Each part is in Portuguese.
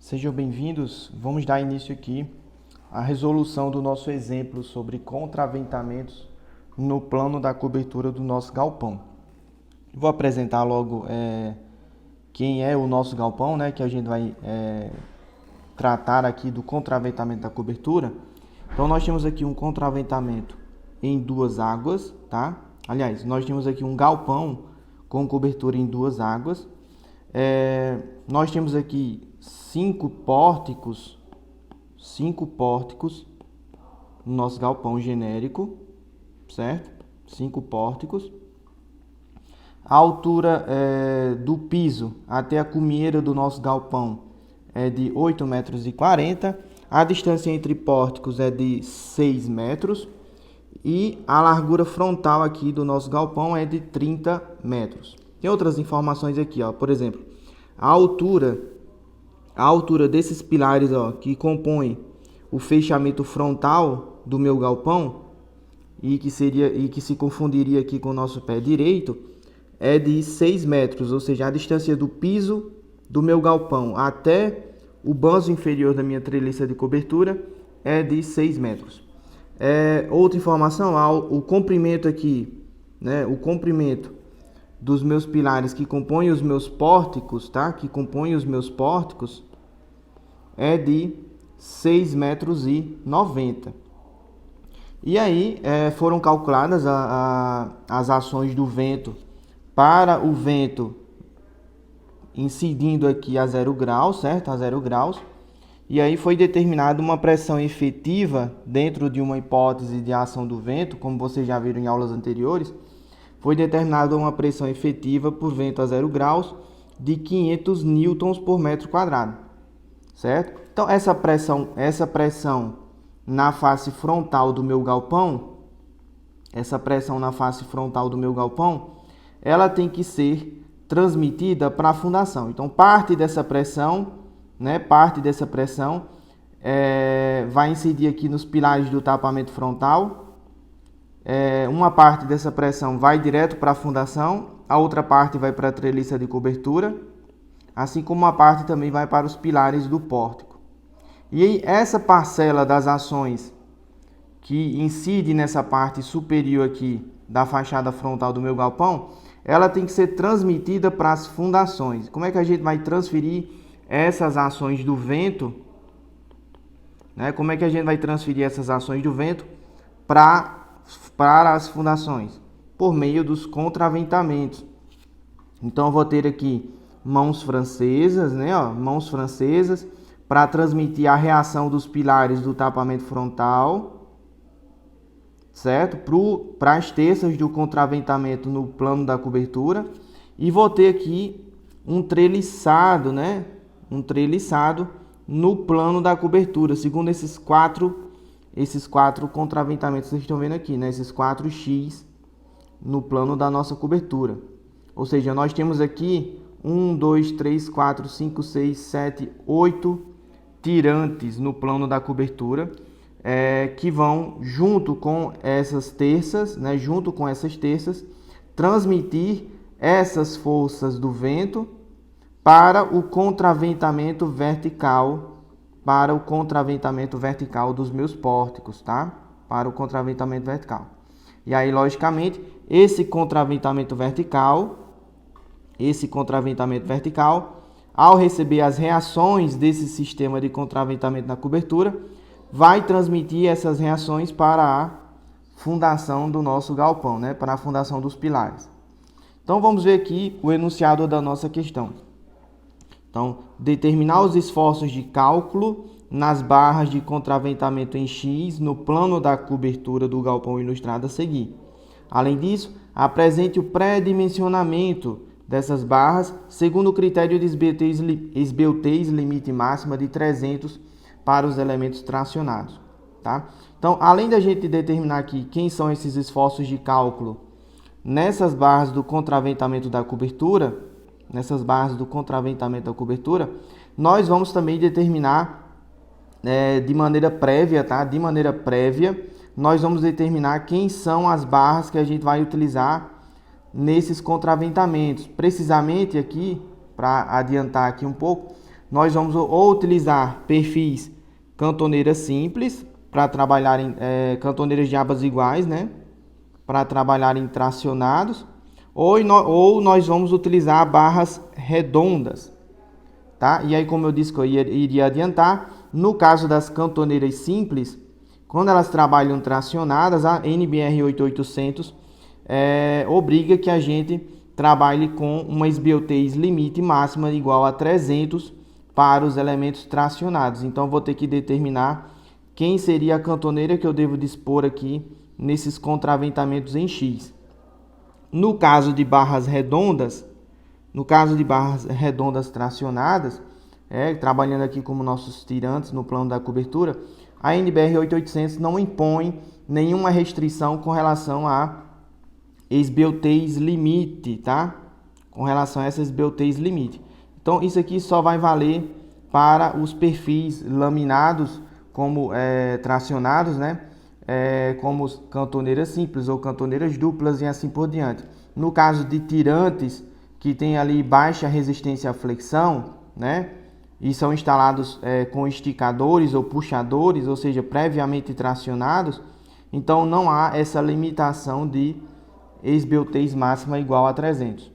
Sejam bem-vindos. Vamos dar início aqui à resolução do nosso exemplo sobre contraventamentos no plano da cobertura do nosso galpão. Vou apresentar logo quem é o nosso galpão, né, que a gente vai tratar aqui do contraventamento da cobertura. Então, nós temos aqui um contraventamento em duas águas, tá? Aliás, nós temos aqui um galpão com cobertura em duas águas. Nós temos aqui cinco pórticos no nosso galpão genérico, certo? 5 pórticos. A altura do piso até a cumieira do nosso galpão é de 8,40 m. A distância entre pórticos é de 6 metros. E a largura frontal aqui do nosso galpão é de 30 metros. Tem outras informações aqui, ó. Por exemplo, a altura desses pilares, ó, que compõem o fechamento frontal do meu galpão e que se confundiria aqui com o nosso pé direito, é de 6 metros, ou seja, a distância do piso do meu galpão até o banzo inferior da minha treliça de cobertura é de 6 metros. Outra informação, o comprimento aqui, né, o comprimento dos meus pilares que compõem os meus pórticos, tá? Que compõem os meus pórticos é de 6,90 metros. E aí foram calculadas as ações do vento para o vento incidindo aqui a 0 graus, certo? A 0 graus. E aí foi determinada uma pressão efetiva dentro de uma hipótese de ação do vento, como vocês já viram em aulas anteriores. Foi determinada uma pressão efetiva por vento a 0 graus de 500 newtons por metro quadrado, certo? Então, essa pressão na face frontal do meu galpão, ela tem que ser transmitida para a fundação. Então, parte dessa pressão vai incidir aqui nos pilares do tapamento frontal. Uma parte dessa pressão vai direto para a fundação, a outra parte vai para a treliça de cobertura, assim como uma parte também vai para os pilares do pórtico. E aí, essa parcela das ações que incide nessa parte superior aqui da fachada frontal do meu galpão, ela tem que ser transmitida para as fundações. Como é que a gente vai transferir essas ações do vento, né? Como é que a gente vai transferir essas ações do vento para as fundações? Por meio dos contraventamentos. Então, eu vou ter aqui mãos francesas, né? Mãos francesas para transmitir a reação dos pilares do tapamento frontal, certo? Para as terças do contraventamento no plano da cobertura. E vou ter aqui um treliçado, né? Um treliçado no plano da cobertura, segundo esses quatro contraventamentos que vocês estão vendo aqui, né? Esses 4x no plano da nossa cobertura. Ou seja, nós temos aqui 1, 2, 3, 4, 5, 6, 7, 8 tirantes no plano da cobertura, que vão, junto com essas terças, né? Junto com essas terças, transmitir essas forças do vento para o contraventamento vertical, dos meus pórticos, tá? Para o contraventamento vertical. E aí, logicamente, esse contraventamento vertical, ao receber as reações desse sistema de contraventamento na cobertura, vai transmitir essas reações para a fundação do nosso galpão, né? Para a fundação dos pilares. Então, vamos ver aqui o enunciado da nossa questão. Então, determinar os esforços de cálculo nas barras de contraventamento em X no plano da cobertura do galpão ilustrado a seguir. Além disso, apresente o pré-dimensionamento dessas barras segundo o critério de esbeltez limite máxima de 300 para os elementos tracionados, tá? Então, além da gente determinar aqui quem são esses esforços de cálculo nessas barras do contraventamento da cobertura, nós vamos também determinar de maneira prévia, tá? De maneira prévia, nós vamos determinar quem são as barras que a gente vai utilizar nesses contraventamentos. Precisamente aqui, para adiantar aqui um pouco, nós vamos ou utilizar perfis cantoneiras simples para trabalhar em cantoneiras de abas iguais, né? Para trabalhar em tracionados, ou nós vamos utilizar barras redondas, tá? E aí, como eu disse que eu iria adiantar, no caso das cantoneiras simples, quando elas trabalham tracionadas, a NBR 8800 obriga que a gente trabalhe com uma esbeltez limite máxima igual a 300 para os elementos tracionados. Então, eu vou ter que determinar quem seria a cantoneira que eu devo dispor aqui nesses contraventamentos em X. No caso de barras redondas, tracionadas, trabalhando aqui como nossos tirantes no plano da cobertura, a NBR 8800 não impõe nenhuma restrição com relação a esbeltez limite, tá? Com relação a essa esbeltez limite. Então, isso aqui só vai valer para os perfis laminados, como tracionados, né? Como cantoneiras simples ou cantoneiras duplas e assim por diante. No caso de tirantes que tem ali baixa resistência à flexão, né? E são instalados com esticadores ou puxadores, ou seja, previamente tracionados, então não há essa limitação de esbeltez máxima igual a 300.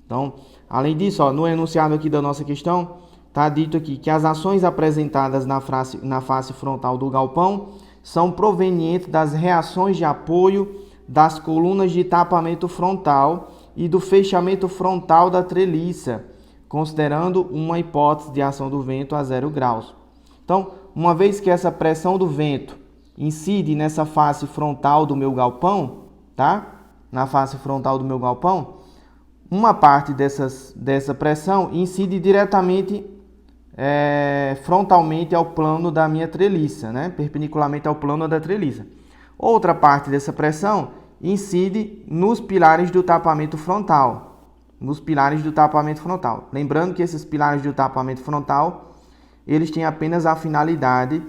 Então, além disso, ó, no enunciado aqui da nossa questão, está dito aqui que as ações apresentadas na face frontal do galpão são provenientes das reações de apoio das colunas de tapamento frontal e do fechamento frontal da treliça, considerando uma hipótese de ação do vento a 0 graus. Então, uma vez que essa pressão do vento incide nessa face frontal do meu galpão, tá? Na face frontal do meu galpão, uma parte dessa pressão incide diretamente frontalmente ao plano da minha treliça, né? Perpendicularmente ao plano da treliça. Outra parte dessa pressão incide nos pilares do tapamento frontal. Lembrando que esses pilares do tapamento frontal, eles têm apenas a finalidade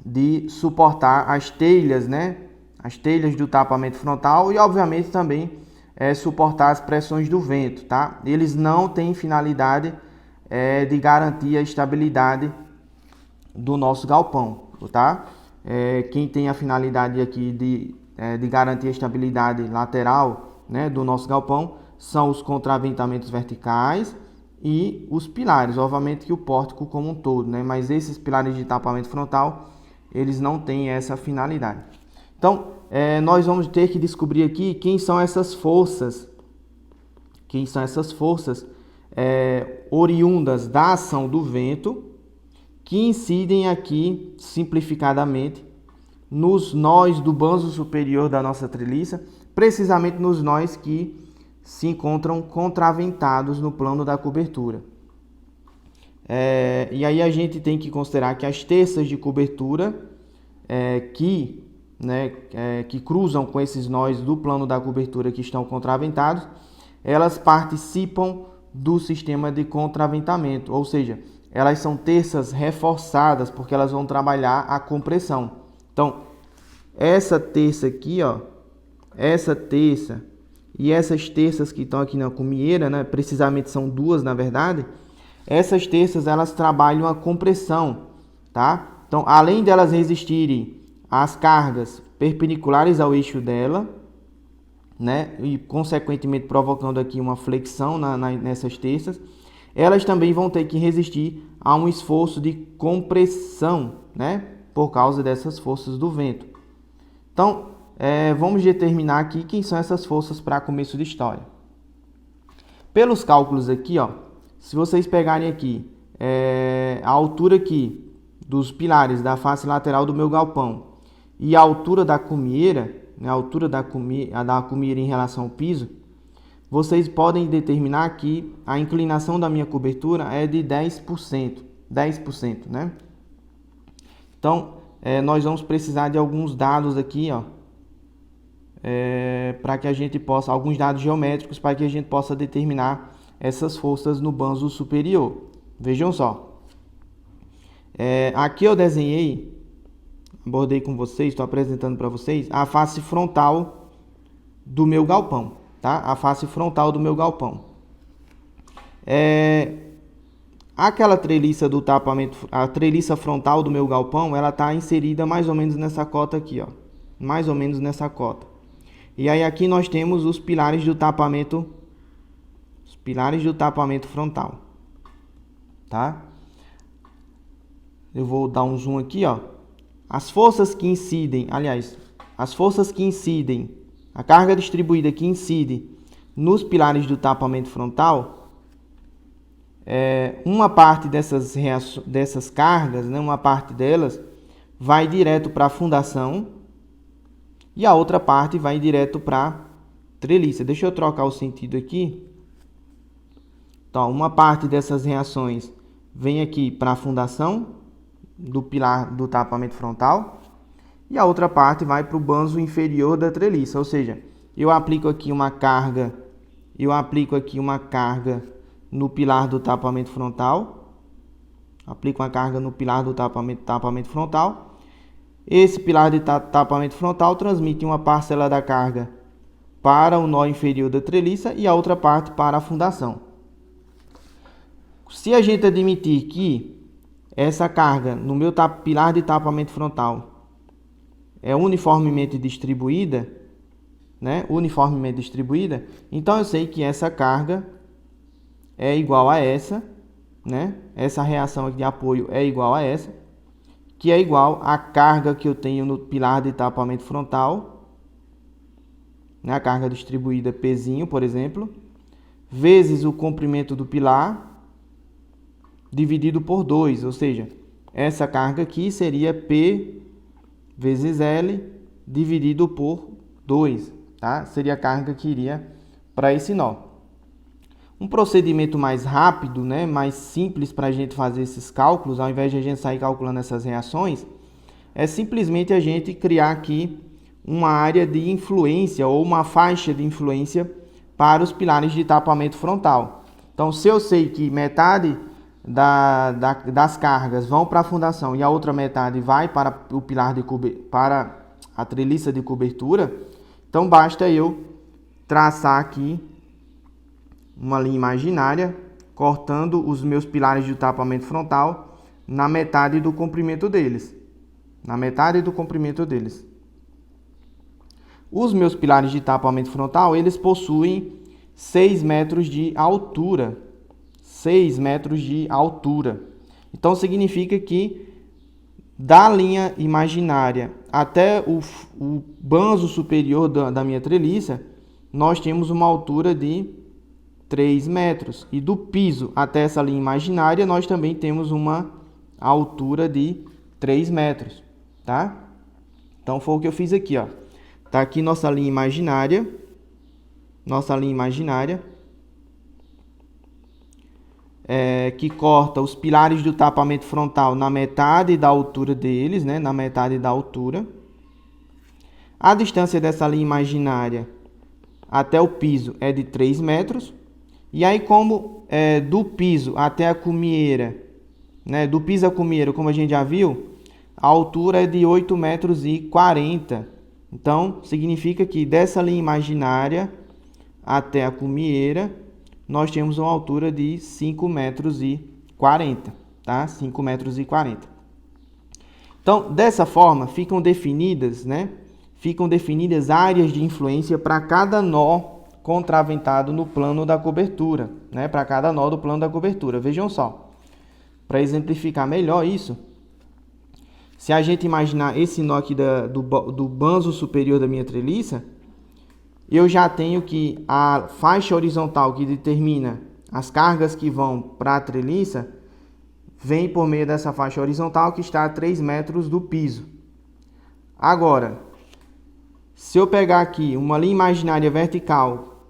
de suportar as telhas, né? As telhas do tapamento frontal e, obviamente, também suportar as pressões do vento, tá? Eles não têm finalidade de garantir a estabilidade do nosso galpão, tá? Quem tem a finalidade aqui de garantir a estabilidade lateral, né, do nosso galpão são os contraventamentos verticais e os pilares, obviamente que o pórtico como um todo, né? Mas esses pilares de tapamento frontal, eles não têm essa finalidade. Então, nós vamos ter que descobrir aqui quem são essas forças oriundas da ação do vento que incidem aqui, simplificadamente, nos nós do banzo superior da nossa treliça, precisamente nos nós que se encontram contraventados no plano da cobertura. E aí a gente tem que considerar que as terças de cobertura que cruzam com esses nós do plano da cobertura que estão contraventados, elas participam do sistema de contraventamento, ou seja, elas são terças reforçadas porque elas vão trabalhar a compressão. Então, essa terça aqui, ó, essa terça e essas terças que estão aqui na cumieira, né, precisamente são duas, na verdade, essas terças elas trabalham a compressão, tá? Então, além delas resistirem às cargas perpendiculares ao eixo dela, né, e consequentemente provocando aqui uma flexão nessas terças, elas também vão ter que resistir a um esforço de compressão, né, por causa dessas forças do vento. Então, vamos determinar aqui quem são essas forças para começo de história. Pelos cálculos aqui, ó, se vocês pegarem aqui a altura aqui dos pilares da face lateral do meu galpão e a altura da cumieira, né, a altura da cumieira em relação ao piso, vocês podem determinar que a inclinação da minha cobertura é de 10%, né? Então, nós vamos precisar de alguns dados aqui, ó, para que a gente possa, alguns dados geométricos para que a gente possa determinar essas forças no banzo superior. Vejam só. Aqui eu desenhei, abordei com vocês, estou apresentando para vocês a face frontal do meu galpão, tá? A face frontal do meu galpão. aquela treliça do tapamento, a treliça frontal do meu galpão, ela está inserida mais ou menos nessa cota aqui, ó, mais ou menos nessa cota. E aí aqui nós temos os pilares do tapamento frontal, tá? Eu vou dar um zoom aqui, ó. As forças que incidem, a carga distribuída que incide nos pilares do tapamento frontal, uma parte dessas cargas, né, uma parte delas vai direto para a fundação e a outra parte vai direto para a treliça. Deixa eu trocar o sentido aqui. Então, uma parte dessas reações vem aqui para a fundação do pilar do tapamento frontal e a outra parte vai para o banzo inferior da treliça, ou seja, eu aplico aqui uma carga no pilar do tapamento frontal, esse pilar de tapamento frontal transmite uma parcela da carga para o nó inferior da treliça e a outra parte para a fundação. Se a gente admitir que essa carga no meu pilar de tapamento frontal é uniformemente distribuída, né? Então eu sei que essa carga é igual a essa, né? Essa reação aqui de apoio é igual a essa, que é igual à carga que eu tenho no pilar de tapamento frontal, né? A carga distribuída Pzinho, por exemplo, vezes o comprimento do pilar dividido por 2, ou seja, essa carga aqui seria P vezes L dividido por 2, tá? Seria a carga que iria para esse nó. Um procedimento mais rápido, né, mais simples para a gente fazer esses cálculos, ao invés de a gente sair calculando essas reações, é simplesmente a gente criar aqui uma área de influência ou uma faixa de influência para os pilares de tapamento frontal. Então, se eu sei que metade das cargas vão para a fundação e a outra metade vai para o pilar para a treliça de cobertura, então basta eu traçar aqui uma linha imaginária cortando os meus pilares de tapamento frontal na metade do comprimento deles. Os meus pilares de tapamento frontal, eles possuem 6 metros de altura. 6 metros de altura. Então, significa que da linha imaginária até o banzo superior da minha treliça, nós temos uma altura de 3 metros. E do piso até essa linha imaginária, nós também temos uma altura de 3 metros. Tá? Então, foi o que eu fiz aqui, ó. Tá aqui nossa linha imaginária. Que corta os pilares do tapamento frontal na metade da altura deles, né? Na metade da altura. A distância dessa linha imaginária até o piso é de 3 metros. E aí, como do piso até a cumieira, né? Do piso à cumieira, como a gente já viu, a altura é de 8,40 metros. Então, significa que dessa linha imaginária até a cumieira, nós temos uma altura de 5,40 metros, tá? 5,40 metros. Então, dessa forma, ficam definidas áreas de influência para cada nó contraventado no plano da cobertura, né? Para cada nó do plano da cobertura. Vejam só, para exemplificar melhor isso, se a gente imaginar esse nó aqui do banzo superior da minha treliça, eu já tenho que a faixa horizontal que determina as cargas que vão para a treliça vem por meio dessa faixa horizontal que está a 3 metros do piso. Agora, se eu pegar aqui uma linha imaginária vertical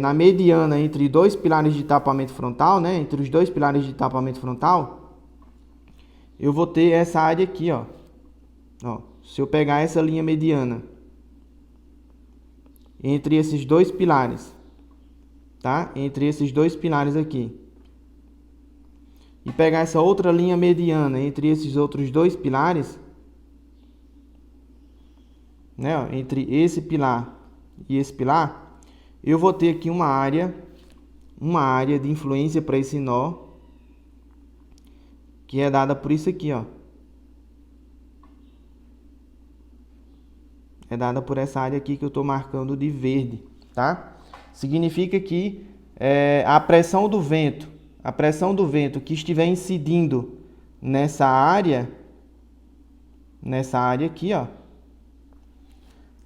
na mediana entre dois pilares de tapamento frontal, né, entre os dois pilares de tapamento frontal, eu vou ter essa área aqui, ó. Se eu pegar essa linha mediana entre esses dois pilares, tá? Entre esses dois pilares aqui, e pegar essa outra linha mediana entre esses outros dois pilares, né? Entre esse pilar e esse pilar, eu vou ter aqui uma área uma área de influência para esse nó, que é dada por isso aqui, ó. É dada por essa área aqui que eu estou marcando de verde, tá? Significa que a pressão do vento que estiver incidindo nessa área aqui, ó,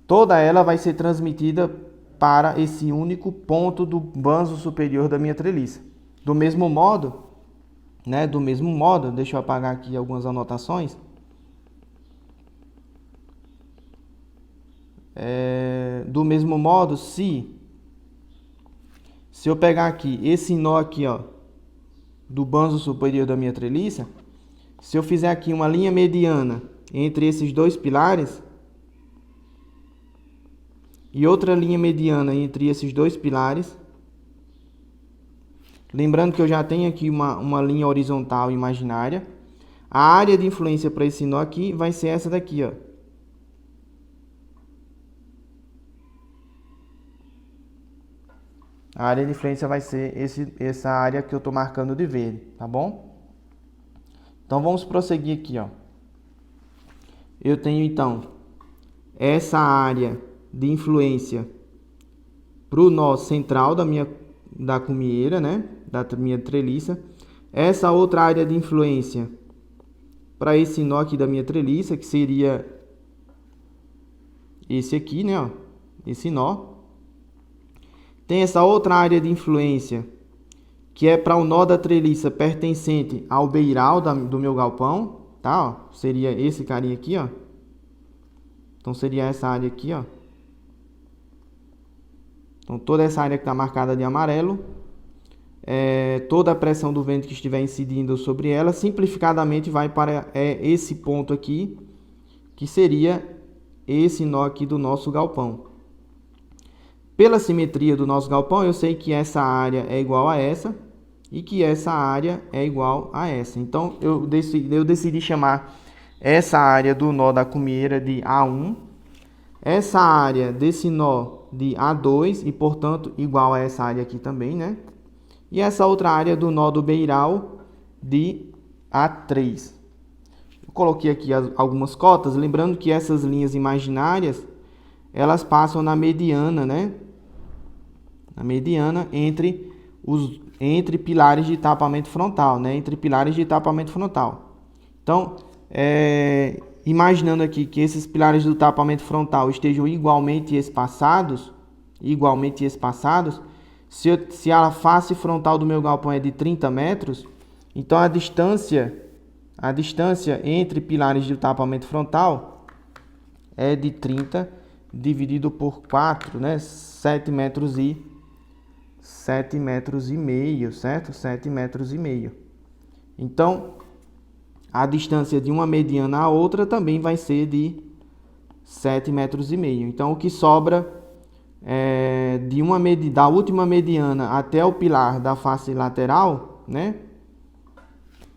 toda ela vai ser transmitida para esse único ponto do banzo superior da minha treliça. Do mesmo modo, deixa eu apagar aqui algumas anotações. Do mesmo modo, se eu pegar aqui esse nó aqui, ó, do banzo superior da minha treliça, se eu fizer aqui uma linha mediana entre esses dois pilares e outra linha mediana entre esses dois pilares, lembrando que eu já tenho aqui uma linha horizontal imaginária, a área de influência para esse nó aqui vai ser essa daqui, ó. A área de influência vai ser essa área que eu estou marcando de verde, tá bom? Então, vamos prosseguir aqui, ó. Eu tenho, então, essa área de influência para o nó central da cumieira, né? Da minha treliça. Essa outra área de influência para esse nó aqui da minha treliça, que seria esse aqui, né? Ó, esse nó. Tem essa outra área de influência, que é para o nó da treliça pertencente ao beiral do meu galpão, tá? Ó, seria esse carinha aqui, ó. Então, seria essa área aqui, ó. Então, toda essa área que está marcada de amarelo, toda a pressão do vento que estiver incidindo sobre ela, simplificadamente vai para esse ponto aqui, que seria esse nó aqui do nosso galpão. Pela simetria do nosso galpão, eu sei que essa área é igual a essa e que essa área é igual a essa. Então, eu decidi chamar essa área do nó da cumieira de A1, essa área desse nó de A2 e, portanto, igual a essa área aqui também, né? E essa outra área do nó do beiral de A3. Eu coloquei aqui algumas cotas, lembrando que essas linhas imaginárias, elas passam na mediana, né? Na mediana entre pilares de tapamento frontal, né? Entre pilares de tapamento frontal. Então, imaginando aqui que esses pilares do tapamento frontal estejam igualmente espaçados, se a face frontal do meu galpão é de 30 metros, então a distância entre pilares de tapamento frontal é de 30 dividido por 4, né? 7 metros e meio, certo? 7 metros e meio. Então, a distância de uma mediana à outra também vai ser de 7 metros e meio. Então, o que sobra da última mediana até o pilar da face lateral, né?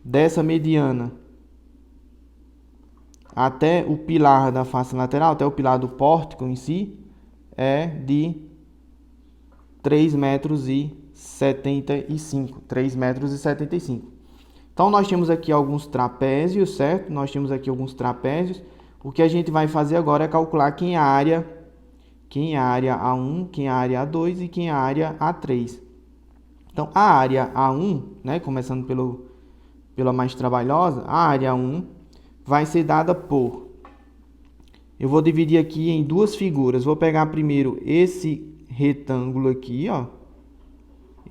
Dessa mediana até o pilar da face lateral, até o pilar do pórtico em si, é de 3,75 metros. 3,75 metros. Então, nós temos aqui alguns trapézios, certo? O que a gente vai fazer agora é calcular quem é a área A1, quem é a área A2 e quem é a área A3. Então, a área A1, né, começando pela mais trabalhosa, a área A1 vai ser dada por... Eu vou dividir aqui em duas figuras. Vou pegar primeiro esse retângulo aqui, ó.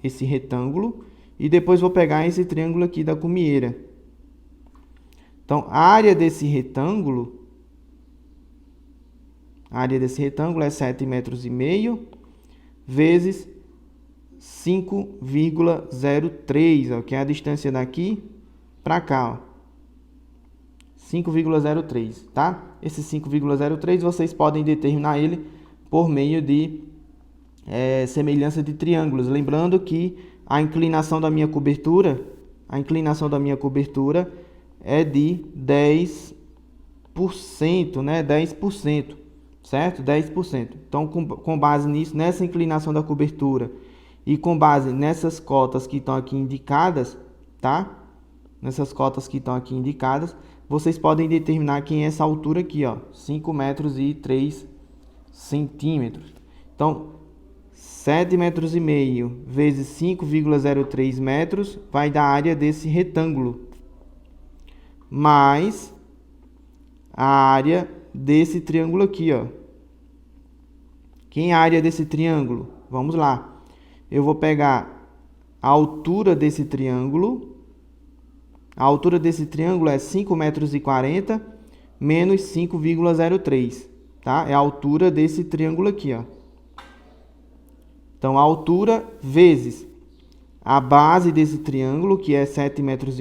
Esse retângulo. E depois vou pegar esse triângulo aqui da cumieira. Então, a área desse retângulo é 7 metros e meio vezes 5,03, ó, que é a distância daqui para cá, ó. 5,03, tá? Esse 5,03 vocês podem determinar ele por meio de semelhança de triângulos. Lembrando que a inclinação da minha cobertura é de 10%, né? 10%, certo? 10%. Então, com base nisso, nessa inclinação da cobertura E com base nessas cotas que estão aqui indicadas, tá? Nessas cotas que estão aqui indicadas, vocês podem determinar quem é essa altura aqui, ó, 5 metros e 3 centímetros. Então, 7,5 metros vezes 5,03 metros vai dar a área desse retângulo, mais a área desse triângulo aqui, ó. Quem é a área desse triângulo? Vamos lá. Eu vou pegar a altura desse triângulo. A altura desse triângulo é 5,40 metros menos 5,03, tá? É a altura desse triângulo aqui, ó. Então, a altura vezes a base desse triângulo, que é 7,5 metros,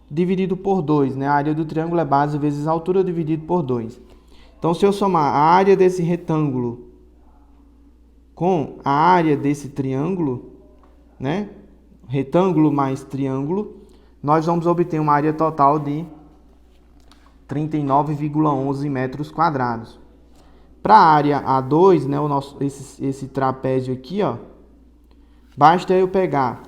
dividido por 2, né? A área do triângulo é base vezes a altura dividido por 2. Então, se eu somar a área desse retângulo com a área desse triângulo, né? Retângulo mais triângulo, nós vamos obter uma área total de 39,11 metros quadrados. Para a área A2, né, esse trapézio aqui, ó, basta eu pegar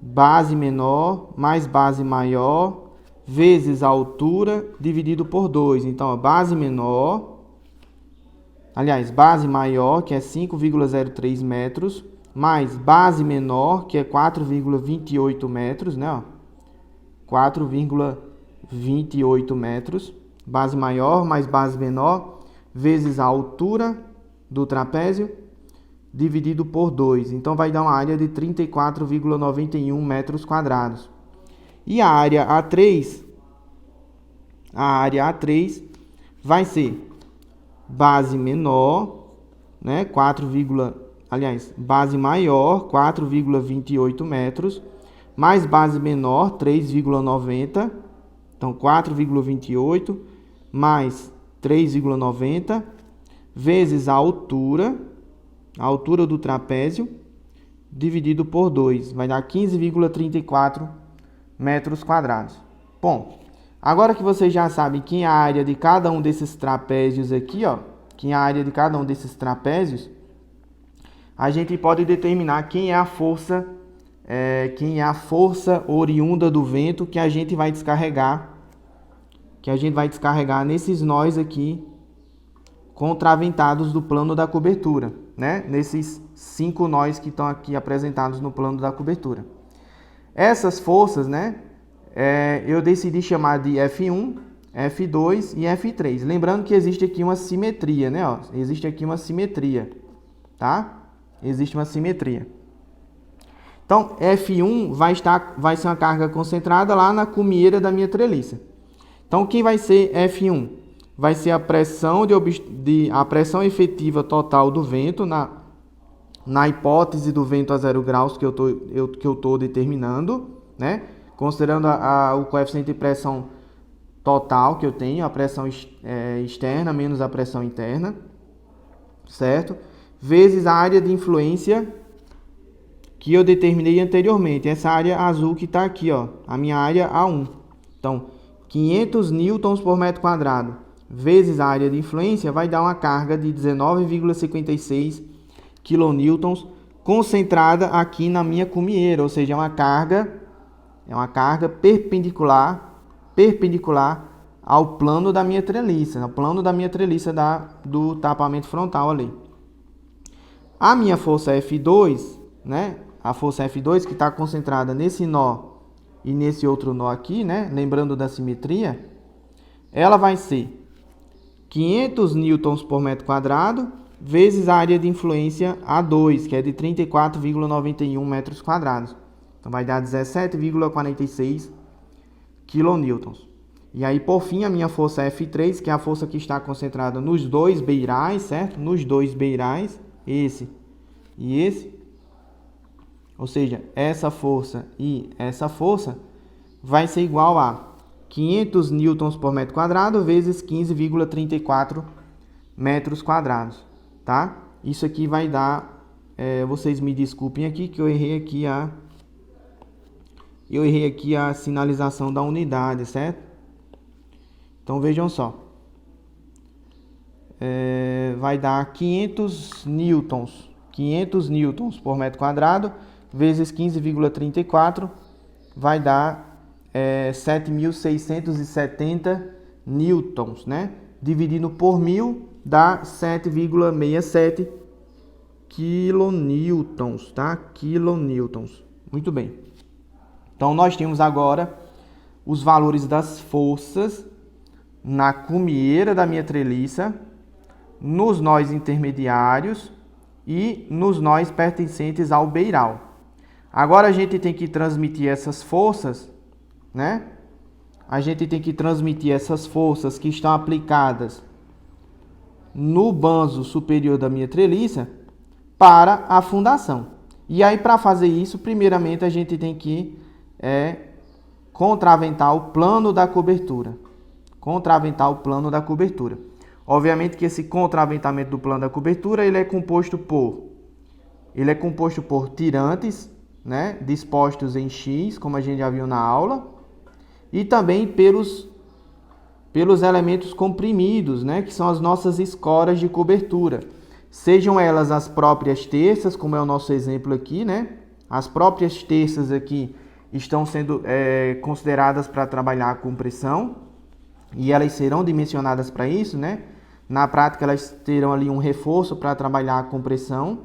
base menor mais base maior vezes a altura dividido por 2. Então, ó, base maior, que é 5,03 metros, mais base menor, que é 4,28 metros, né, ó, 4,28 metros, base maior mais base menor, vezes a altura do trapézio, dividido por 2. Então, vai dar uma área de 34,91 metros quadrados. E a área A3 vai ser base menor, né, base maior, 4,28 metros, mais base menor, 3,90. Então, 4,28 mais 3,90 vezes a altura do trapézio, dividido por 2. Vai dar 15,34 metros quadrados. Bom, agora que vocês já sabem quem é a área de cada um desses trapézios aqui, ó, quem é a área de cada um desses trapézios, a gente pode determinar quem é a força oriunda do vento que a gente vai descarregar nesses nós aqui contraventados do plano da cobertura, né? Nesses 5 nós que estão aqui apresentados no plano da cobertura. Essas forças, né, eu decidi chamar de F1, F2 e F3. Lembrando que existe aqui uma simetria, né? Ó, existe aqui uma simetria, tá? Existe uma simetria. Então, F1 vai ser uma carga concentrada lá na cumieira da minha treliça. Então, quem vai ser F1? Vai ser a pressão a pressão efetiva total do vento na hipótese do vento a 0 graus que eu tô determinando, né? Considerando o coeficiente de pressão total que eu tenho, a pressão externa menos a pressão interna, certo? Vezes a área de influência que eu determinei anteriormente, essa área azul que está aqui, ó, a minha área A1. Então, 500 newtons por metro quadrado vezes a área de influência vai dar uma carga de 19,56 kN concentrada aqui na minha cumieira, ou seja, é uma carga perpendicular ao plano da minha treliça, do tapamento frontal ali. A minha força F2, né? A força F2 que está concentrada nesse nó e nesse outro nó aqui, né? Lembrando da simetria, ela vai ser 500 newtons por metro quadrado vezes a área de influência A2, que é de 34,91 metros quadrados. Então, vai dar 17,46 kilonewtons. E aí, por fim, a minha força F3, que é a força que está concentrada nos dois beirais, certo? Nos dois beirais, esse e esse. Ou seja, essa força e essa força vai ser igual a 500 newtons por metro quadrado vezes 15,34 metros quadrados, tá? Isso aqui vai dar, vocês me desculpem aqui que eu errei aqui a sinalização da unidade, certo? Então vejam só, vai dar 500 500 newtons por metro quadrado, vezes 15,34, vai dar 7.670 newtons, né? Dividindo por 1000, dá 7,67 kilonewtons, tá? Kilonewtons. Muito bem. Então, nós temos agora os valores das forças na cumieira da minha treliça, nos nós intermediários e nos nós pertencentes ao beiral. Agora a gente tem que transmitir essas forças, né? A gente tem que transmitir essas forças que estão aplicadas no banzo superior da minha treliça para a fundação. E aí, para fazer isso, primeiramente a gente tem que contraventar o plano da cobertura. Contraventar o plano da cobertura. Obviamente que esse contraventamento do plano da cobertura, ele é composto por tirantes, né, dispostos em X, como a gente já viu na aula, e também pelos elementos comprimidos, né, que são as nossas escoras de cobertura. Sejam elas as próprias terças, como é o nosso exemplo aqui, né? As próprias terças aqui estão sendo consideradas para trabalhar com pressão, e elas serão dimensionadas para isso, né? Na prática, elas terão ali um reforço para trabalhar com pressão.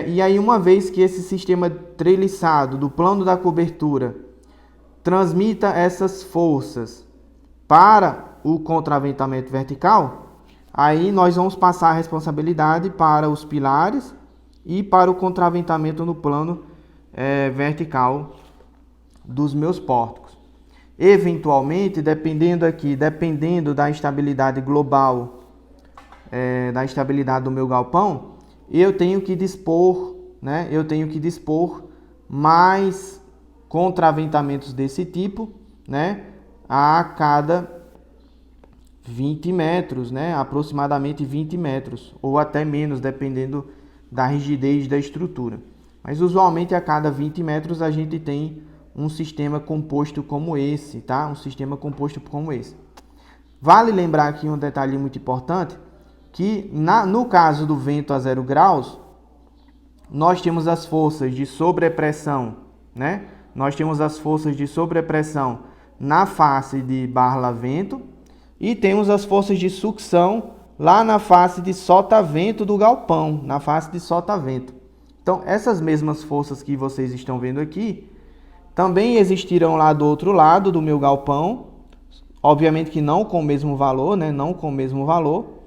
E aí, uma vez que esse sistema treliçado do plano da cobertura transmita essas forças para o contraventamento vertical, aí nós vamos passar a responsabilidade para os pilares e para o contraventamento no plano vertical dos meus pórticos. Eventualmente, dependendo da estabilidade global, da estabilidade do meu galpão, eu tenho que dispor, né? Eu tenho que dispor mais contraventamentos desse tipo, né? A cada 20 metros, né? Aproximadamente 20 metros, ou até menos, dependendo da rigidez da estrutura. Mas usualmente a cada 20 metros a gente tem um sistema composto como esse, tá? Um sistema composto como esse. Vale lembrar aqui um detalhe muito importante, que no caso do vento a 0 graus, nós temos as forças de sobrepressão, né? Nós temos as forças de sobrepressão na face de barla-vento e temos as forças de sucção lá na face de sotavento do galpão, na face de sotavento. Então, essas mesmas forças que vocês estão vendo aqui, também existirão lá do outro lado do meu galpão, obviamente que não com o mesmo valor, né? Não com o mesmo valor,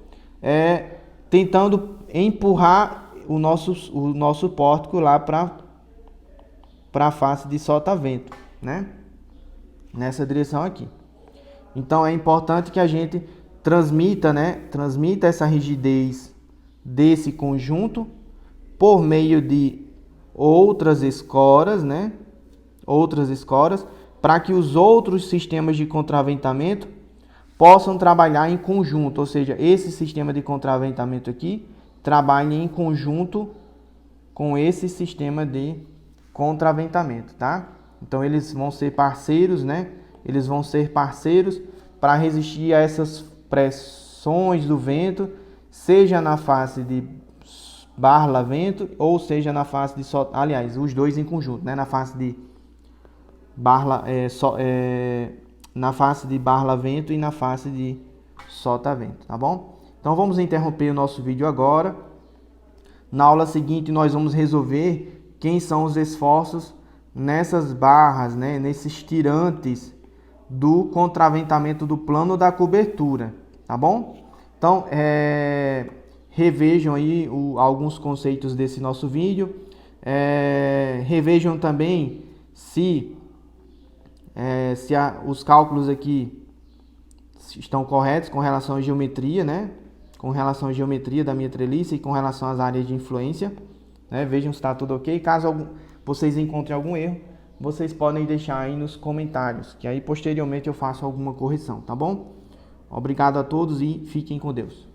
tentando empurrar o nosso pórtico lá para a face de sotavento, né? Nessa direção aqui. Então é importante que a gente transmita, né? Transmita essa rigidez desse conjunto por meio de outras escoras, né? Outras escoras, para que os outros sistemas de contraventamento possam trabalhar em conjunto, ou seja, esse sistema de contraventamento aqui trabalhe em conjunto com esse sistema de contraventamento, tá? Então eles vão ser parceiros, né? Eles vão ser parceiros para resistir a essas pressões do vento, seja na face de barla-vento ou seja na face de aliás, os dois em conjunto, né? Na face de na face de barla-vento e na face de sotavento, tá bom? Então vamos interromper o nosso vídeo agora. Na aula seguinte nós vamos resolver quem são os esforços nessas barras, né, nesses tirantes do contraventamento do plano da cobertura, tá bom? Então revejam aí alguns conceitos desse nosso vídeo, revejam também se os cálculos aqui estão corretos com relação à geometria, né? Com relação à geometria da minha treliça e com relação às áreas de influência, né? Vejam se está tudo ok. Caso vocês encontrem algum erro, vocês podem deixar aí nos comentários, que aí posteriormente eu faço alguma correção, tá bom? Obrigado a todos e fiquem com Deus.